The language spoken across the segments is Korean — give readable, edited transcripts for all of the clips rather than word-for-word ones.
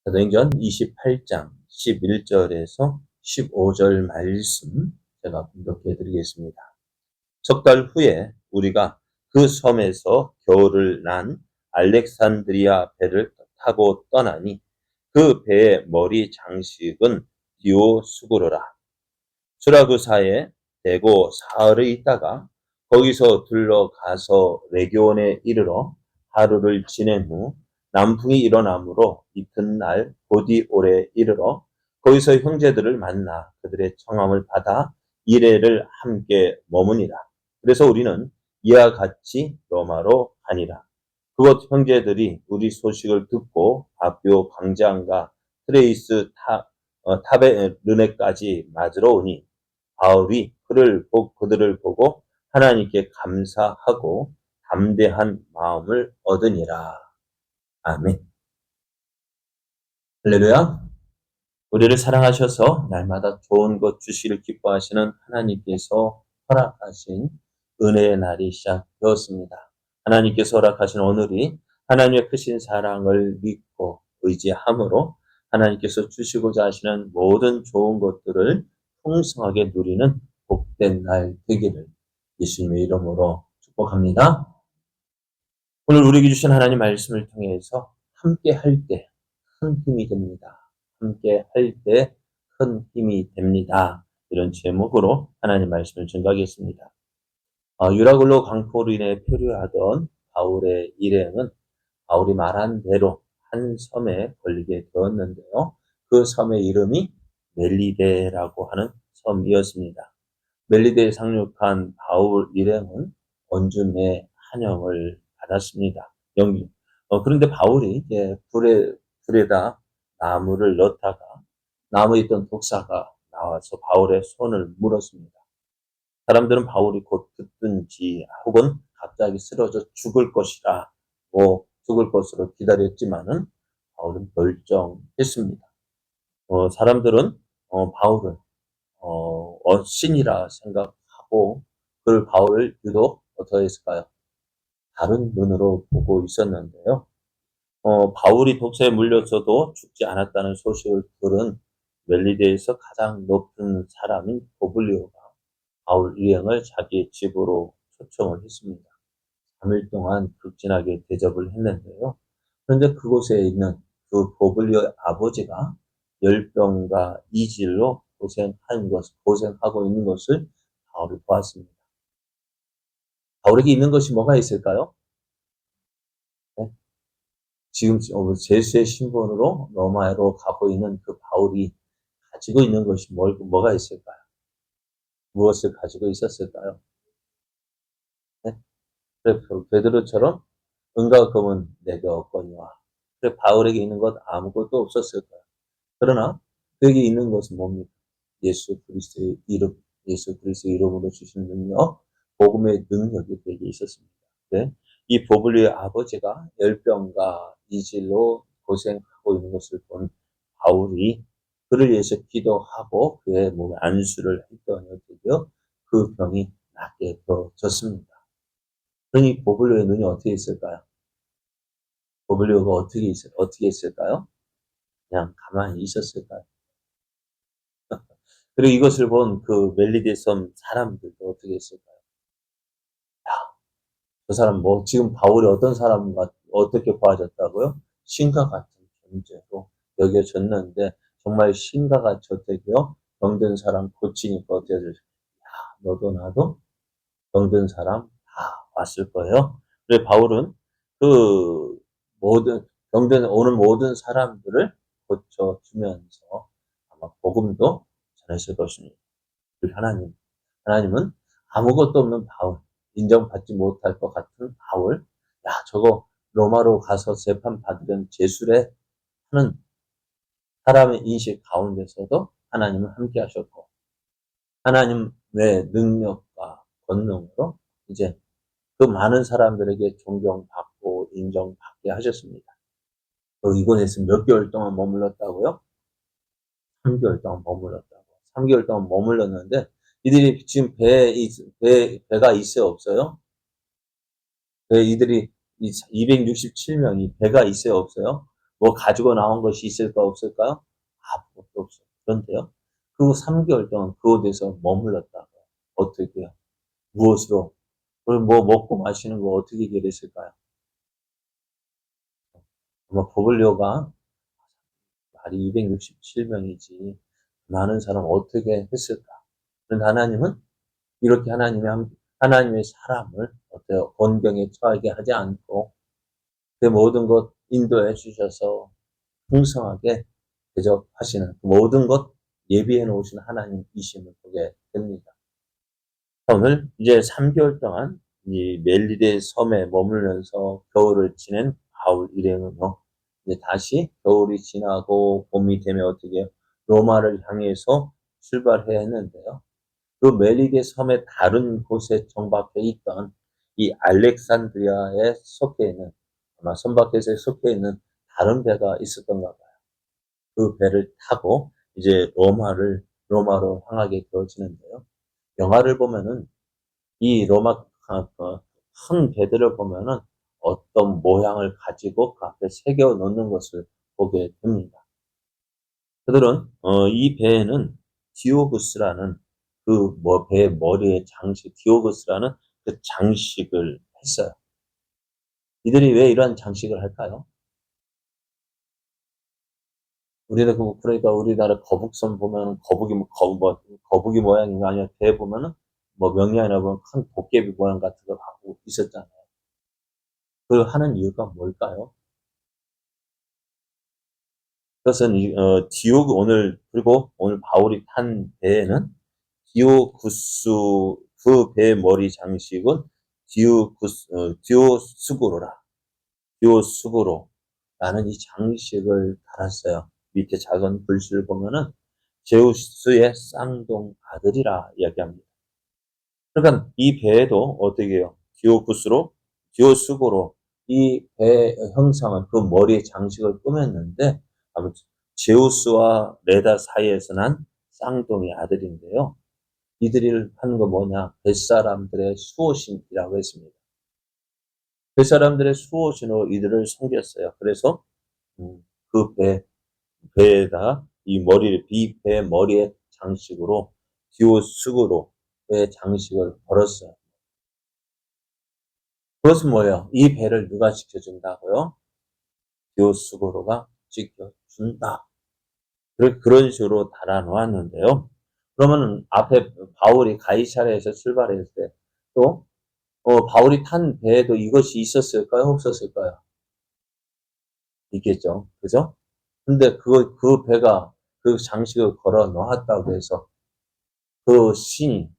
사도행전 28장 11절에서 15절 말씀 제가 분석해 드리겠습니다. 석 달 후에 우리가 그 섬에서 겨울을 난 알렉산드리아 배를 타고 떠나니 그 배의 머리 장식은 디오스구르라. 수라구사에 대고 사흘을 있다가 거기서 둘러가서 레기온에 이르러 하루를 지낸 후 남풍이 일어나므로 이튿날 고디올에 이르러 거기서 형제들을 만나 그들의 청함을 받아 이레를 함께 머무니라. 그래서 우리는 이와 같이 로마로 가니라. 그곳 형제들이 우리 소식을 듣고 바비오 광장과 트레이스 타베르네까지 맞으러 오니 바울이 그들을 보고 하나님께 감사하고 담대한 마음을 얻으니라. 아멘. 할렐루야. 우리를 사랑하셔서 날마다 좋은 것 주시기를 기뻐하시는 하나님께서 허락하신 은혜의 날이 시작되었습니다. 하나님께서 허락하신 오늘이 하나님의 크신 사랑을 믿고 의지함으로 하나님께서 주시고자 하시는 모든 좋은 것들을 풍성하게 누리는 복된 날 되기를 예수님의 이름으로 축복합니다. 오늘 우리에게 주신 하나님 말씀을 통해서 함께 할 때 큰 힘이 됩니다. 함께 할 때 큰 힘이 됩니다. 이런 제목으로 하나님 말씀을 증거하겠습니다. 유라굴로 강포로 인해 표류하던 바울의 일행은 바울이 말한 대로 한 섬에 걸리게 되었는데요. 그 섬의 이름이 멜리데라고 하는 섬이었습니다. 멜리데에 상륙한 바울 일행은 온전의 환영을 받았습니다. 그런데 바울이 이제 불에다 나무를 넣다가 나무에 있던 독사가 나와서 바울의 손을 물었습니다. 사람들은 바울이 곧 죽든지 혹은 갑자기 쓰러져 죽을 것이라 죽을 것으로 기다렸지만은 바울은 멸종했습니다. 사람들은 바울을 신이라 생각하고 바울을 유독 어떻게 했을까요? 다른 눈으로 보고 있었는데요. 바울이 독사에 물려서도 죽지 않았다는 소식을 들은 멜리데에서 가장 높은 사람인 보블리오가 바울 일행을 자기의 집으로 초청을 했습니다. 3일 동안 극진하게 대접을 했는데요. 그런데 그곳에 있는 그 보블리오의 아버지가 열병과 이질로 고생하고 있는 것을 바울이 보았습니다. 바울에게 있는 것이 뭐가 있을까요? 네? 지금 제수의 신분으로 로마로 가고 있는 그 바울이 가지고 있는 것이 뭐가 있을까요? 무엇을 가지고 있었을까요? 네? 그래, 베드로처럼 은과 금은 내게 없거니와. 그래, 바울에게 있는 것 아무것도 없었을 거야. 그러나 그에게 있는 것은 뭡니까? 예수 그리스도의 이름으로 주신 능력, 복음의 능력이 그에게 있었습니다. 네? 이 보블리오의 아버지가 열병과 이질로 고생하고 있는 것을 본 바울이 그를 위해서 기도하고 그의 몸에 안수를 했더니 그 병이 낫게 되어졌습니다. 그러니 보블리오의 눈이 어떻게 있을까요? 보블리오가 어떻게 했을까요? 그냥 가만히 있었을까요? 그리고 이것을 본 그 멜리데 섬 사람들도 어떻게 했을까요? 야, 저 사람 지금 바울이 어떤 사람과 어떻게 보아졌다고요? 신과 같은 존재로 여겨졌는데 정말 신과 같았대요. 병든 사람 고치니까 어떻게 되죠? 야, 너도 나도 병든 사람 다 왔을 거예요. 그래서 바울은 그 오는 모든 사람들을 고쳐주면서 아마 복음도 전했을 것입니다. 하나님은 아무것도 없는 바울, 인정받지 못할 것 같은 바울, 야, 저거 로마로 가서 재판 받으려면 제수래 하는 사람의 인식 가운데서도 하나님은 함께 하셨고, 하나님의 능력과 권능으로 이제 그 많은 사람들에게 존경받고 인정받게 하셨습니다. 이곳에서 몇 개월 동안 머물렀다고요? 3개월 동안 머물렀다고. 3개월 동안 머물렀는데 이들이 지금 배가 있어요, 없어요? 이들이 267명이 배가 있어요, 없어요? 뭐 가지고 나온 것이 있을까 없을까요? 아무것도 없어요. 그런데요. 그 3개월 동안 그곳에서 머물렀다가 어떻게 해요? 무엇으로? 그리고 뭐 먹고 마시는 거 어떻게 해결했을까요? 아마 고블려가 말이 267명이지 많은 사람 어떻게 했을까? 그런데 하나님은 이렇게 하나님의 사람을 어때요? 곤경에 처하게 하지 않고 그 모든 것 인도해 주셔서 풍성하게 대접하시는 그 모든 것 예비해 놓으신 하나님이심을 보게 됩니다. 오늘 이제 3개월 동안 이 멜리데 섬에 머물면서 겨울을 지낸 바울 일행은요. 이제 다시 겨울이 지나고 봄이 되면 어떻게 해요? 로마를 향해서 출발해야 했는데요. 그 멜리데 섬의 다른 곳에 정박해 있던 이 알렉산드리아에 속해 있는 아마 선박회사에 속해 있는 다른 배가 있었던가 봐요. 그 배를 타고 이제 로마로 향하게 되어지는데요. 영화를 보면은 이 로마 큰 배들을 보면은 어떤 모양을 가지고 그 앞에 새겨 놓는 것을 보게 됩니다. 그들은 이 배에는 디오구스라는 그 배 머리에 디오구스라는 그 장식을 했어요. 이들이 왜 이러한 장식을 할까요? 우리는 그러니까 우리나라 거북선 보면은 거북이 모양인가 아니면 배 보면은 뭐 명량이나 보면 큰 도깨비 모양 같은 거 하고 있었잖아요. 그 하는 이유가 뭘까요? 그것은 그리고 오늘 바울이 탄 배에는 디오구스 그 배 머리 장식은 디오스구로라. 디오스구로라는 이 장식을 달았어요. 밑에 작은 글씨를 보면은 제우스의 쌍둥 아들이라 이야기합니다. 그러니까 이 배에도 어떻게 해요? 디오스구로 이 배 형상을 그 머리에 장식을 꾸몄는데 아무튼 제우스와 레다 사이에서 난 쌍둥이 아들인데요. 이들이 하는 거 뭐냐? 뱃사람들의 수호신이라고 했습니다. 뱃사람들의 수호신으로 이들을 섬겼어요. 그래서 그 배에다 이 배 머리에 장식으로 디오스구로의 장식을 걸었어요. 그것은 뭐예요? 이 배를 누가 지켜준다고요? 디오스구로가 지켜준다. 그런 식으로 달아놓았는데요. 그러면은 앞에 바울이 가이사랴에서 출발했을 때 또 바울이 탄 배에도 이것이 있었을까요? 없었을까요? 있겠죠. 그죠? 근데 그 배가 그 장식을 걸어 놓았다고 해서 그 신이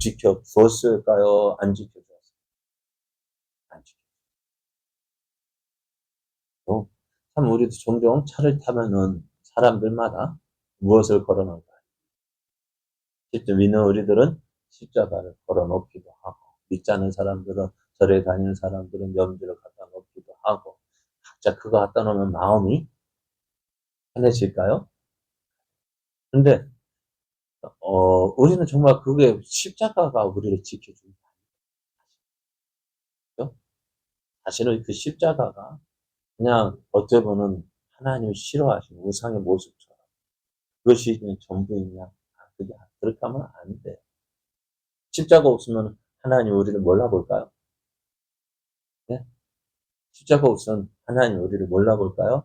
지켜주었을까요? 안 지켜주었을까요? 안 지켜주었어요. 참 우리도 종종 차를 타면은 사람들마다 무엇을 걸어 놓을까요? 직접 믿는 우리들은 십자가를 걸어 놓기도 하고 믿지 않는 사람들은 절에 다니는 사람들은 염주를 갖다 놓기도 하고 각자 그거 갖다 놓으면 마음이 편해질까요? 근데 우리는 정말 그게 십자가가 우리를 지켜준다. 그죠? 사실은 그 십자가가 그냥 어찌 보면 하나님이 싫어하시는 우상의 모습처럼 그것이 그냥 전부이냐? 그렇게 하면 안 돼. 십자가 없으면 하나님 우리를 몰라볼까요? 네? 십자가 없으면 하나님 우리를 몰라볼까요?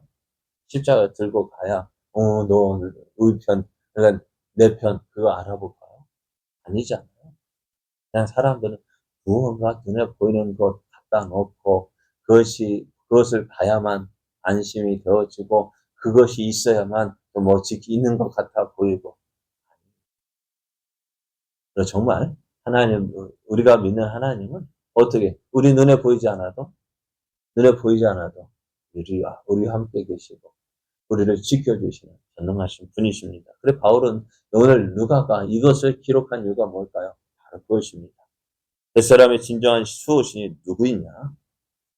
십자가 들고 가야, 너 우리 편, 그러니까 내 편, 그거 알아볼까요? 아니잖아요. 그냥 사람들은 무언가 눈에 보이는 것 갖다 놓고 그것을 봐야만 안심이 되어지고 그것이 있어야만 뭐 있는 것 같아 보이고. 그래서 정말 우리가 믿는 하나님은 어떻게, 눈에 보이지 않아도 우리와 함께 계시고, 우리를 지켜주시는 전능하신 분이십니다. 그래, 바울은 오늘 누가가 이것을 기록한 이유가 뭘까요? 바로 그것입니다. 뱃사람의 진정한 수호신이 누구이냐?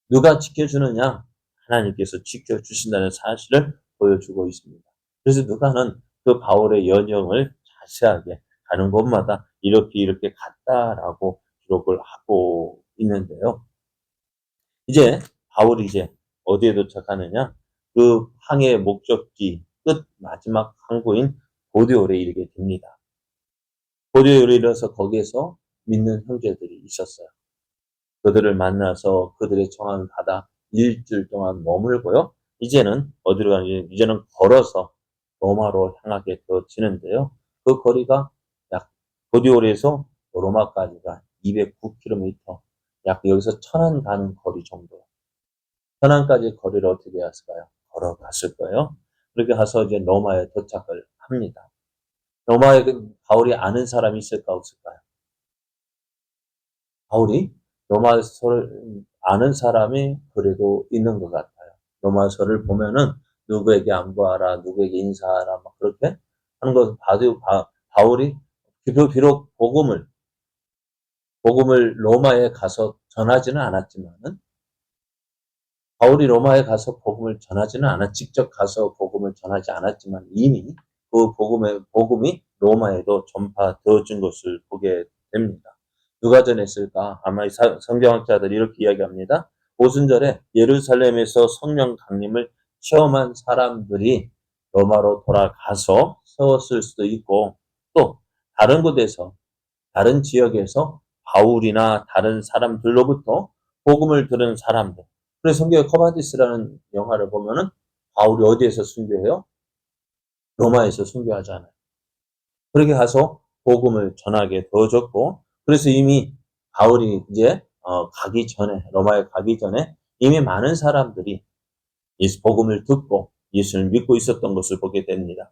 누가 지켜주느냐? 하나님께서 지켜주신다는 사실을 보여주고 있습니다. 그래서 누가는 그 바울의 연형을 자세하게 가는 곳마다 이렇게 갔다라고 기록을 하고 있는데요. 이제 바울이 이제 어디에 도착하느냐? 그 항해의 목적지 끝 마지막 항구인 보디올에 이르게 됩니다. 보디올에 이르러서 거기에서 믿는 형제들이 있었어요. 그들을 만나서 그들의 청함을 받아 일주일 동안 머물고요. 이제는 어디로 가는지 이제는 걸어서 로마로 향하게 되어지는데요. 그 거리가 약 보디올에서 로마까지가 209km, 약 여기서 천안 가는 거리 정도. 천안까지 거리를 어떻게 했을까요? 걸어갔을 거예요. 그렇게 가서 이제 로마에 도착을 합니다. 로마에 바울이 아는 사람이 있을까 없을까요? 바울이 로마서를 아는 사람이 그래도 있는 것 같아요. 로마서를 보면은 누구에게 안부하라, 누구에게 인사하라, 막 그렇게 하는 것을 봐도 바울이 비록 복음을 로마에 가서 전하지는 않았지만은 바울이 로마에 가서 직접 가서 복음을 전하지 않았지만 이미 그 복음이 로마에도 전파되어진 것을 보게 됩니다. 누가 전했을까? 아마 성경학자들이 이렇게 이야기합니다. 오순절에 예루살렘에서 성령 강림을 체험한 사람들이 로마로 돌아가서 세웠을 수도 있고, 또 다른 곳에서, 다른 지역에서 바울이나 다른 사람들로부터 복음을 들은 사람들. 그래서 성경의 커바디스라는 영화를 보면은 바울이 어디에서 순교해요? 로마에서 순교하잖아요. 그렇게 가서 복음을 전하게 되어졌고, 그래서 이미 바울이 이제 로마에 가기 전에 이미 많은 사람들이 예수 복음을 듣고 예수를 믿고 있었던 것을 보게 됩니다.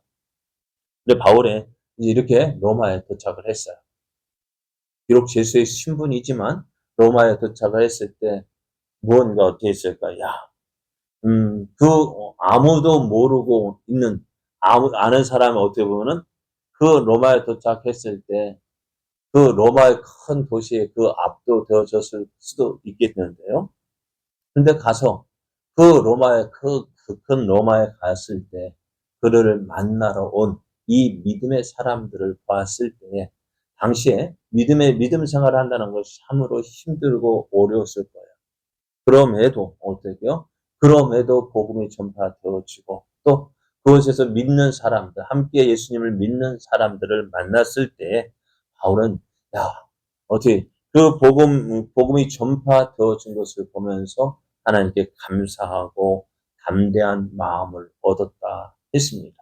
근데 바울이 이렇게 로마에 도착을 했어요. 비록 제수의 신분이지만 로마에 도착을 했을 때 무언가 어떻게 했을까? 아무도 모르고 있는, 아는 사람이 어떻게 보면은 그 로마에 도착했을 때 그 로마의 큰 도시에 그 압도되어졌을 수도 있겠는데요. 근데 가서 그 큰 로마에 갔을 때 그를 만나러 온 이 믿음의 사람들을 봤을 때 당시에 믿음 생활을 한다는 것이 참으로 힘들고 어려웠을 거예요. 그럼에도 어떻게요? 그럼에도 복음이 전파되어지고 또 그곳에서 믿는 사람들, 함께 예수님을 믿는 사람들을 만났을 때 바울은 야, 어떻게 그 복음이 전파되어진 것을 보면서 하나님께 감사하고 담대한 마음을 얻었다 했습니다.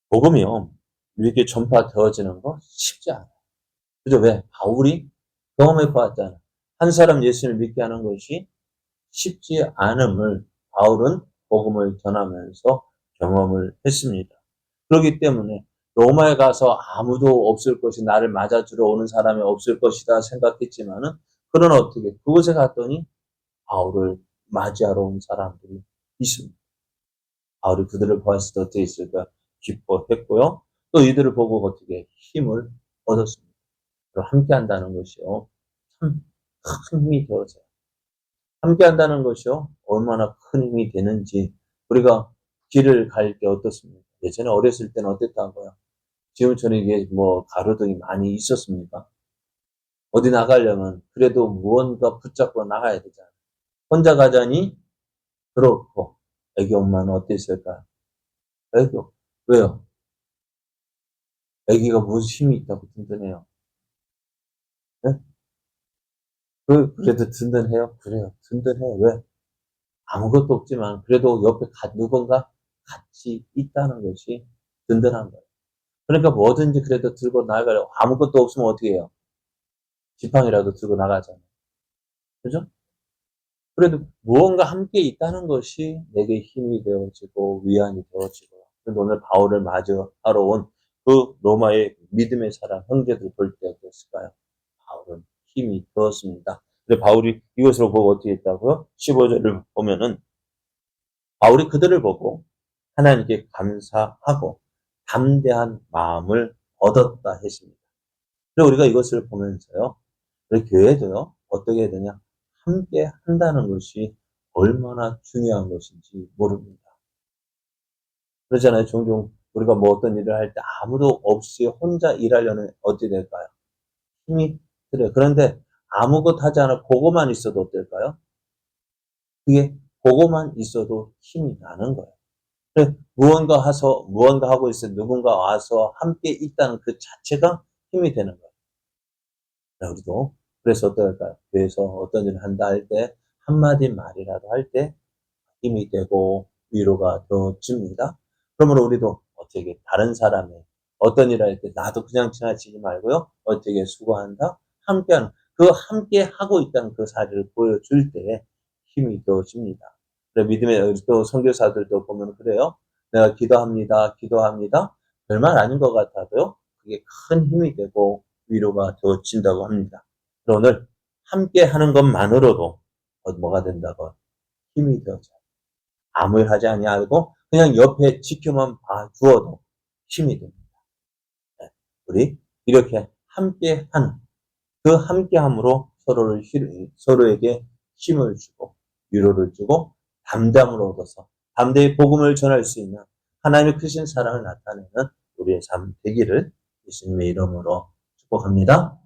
복음이요, 이렇게 전파되어지는 거 쉽지 않아요. 그죠? 왜? 바울이 경험해 보았잖아요. 한 사람 예수를 믿게 하는 것이 쉽지 않음을 바울은 복음을 전하면서 경험을 했습니다. 그렇기 때문에 로마에 가서 아무도 없을 것이 나를 맞아주러 오는 사람이 없을 것이다 생각했지만은 그러나 어떻게 그곳에 갔더니 바울을 맞이하러 온 사람들이 있습니다. 바울이 그들을 보았을 때 어떻게 있을까? 기뻐했고요. 또 이들을 보고 어떻게 힘을 얻었습니다. 함께 한다는 것이요. 참 큰 힘이 되어져요. 함께 한다는 것이요. 얼마나 큰 힘이 되는지 우리가 길을 갈 때 어떻습니까? 예전에 어렸을 때는 어땠다고요? 지금처럼 이게 뭐 가로등이 많이 있었습니까? 어디 나가려면 그래도 무언가 붙잡고 나가야 되잖아요. 혼자 가자니 그렇고 애기 엄마는 어땠을까요? 애기 왜요? 애기가 무슨 힘이 있다고 든든해요? 네? 그래도 든든해요? 그래요. 든든해요. 왜? 아무것도 없지만 그래도 옆에 누군가 같이 있다는 것이 든든한 거예요. 그러니까 뭐든지 그래도 들고 나가려고 아무것도 없으면 어떻게 해요? 지팡이라도 들고 나가잖아요. 그죠? 그래도 무언가 함께 있다는 것이 내게 힘이 되어지고 위안이 되어지고 그런데 오늘 바울을 맞이하러 온 그 로마의 믿음의 사람 형제들 볼 때 어땠을까요? 바울은 힘이 되었습니다. 근데 바울이 이것으로 보고 어떻게 했다고요? 15절을 보면은 바울이 그들을 보고 하나님께 감사하고 담대한 마음을 얻었다 했습니다. 그리고 우리가 이것을 보면서요, 우리 교회도요, 어떻게 해야 되냐? 함께 한다는 것이 얼마나 중요한 것인지 모릅니다. 그렇잖아요. 종종 우리가 뭐 어떤 일을 할 때 아무도 없이 혼자 일하려면 어떻게 될까요? 힘이 들어요. 그런데 아무것도 하지 않아 보고만 있어도 어떨까요? 그게 그거만 있어도 힘이 나는 거예요. 무언가 하고 있어 누군가 와서 함께 있다는 그 자체가 힘이 되는 거예요. 우리도 그래서 어떨까요? 교회에서 어떤 일을 한다 할 때 한마디 말이라도 할 때 힘이 되고 위로가 되어집니다. 그러므로 우리도 어떻게 다른 사람의 어떤 일을 할 때 나도 그냥 지나치지 말고요. 어떻게 수고한다? 함께하는 그 함께 하고 있다는 그 사실을 보여줄 때 힘이 되어집니다. 그래 믿음의 또 선교사들도 보면 그래요. 내가 기도합니다. 기도합니다. 별말 아닌 것 같아도요. 그게 큰 힘이 되고 위로가 되어진다고 합니다. 오늘 함께 하는 것만으로도 뭐가 된다고 힘이 되어져요. 아무 일 하지 아니하고 그냥 옆에 지켜만 봐주어도 힘이 됩니다. 네. 우리 이렇게 함께하는 그 함께함으로 서로에게 힘을 주고 위로를 주고 담담을 얻어서 담대히 복음을 전할 수 있는 하나님의 크신 사랑을 나타내는 우리의 삶 되기를 예수님의 이름으로 축복합니다.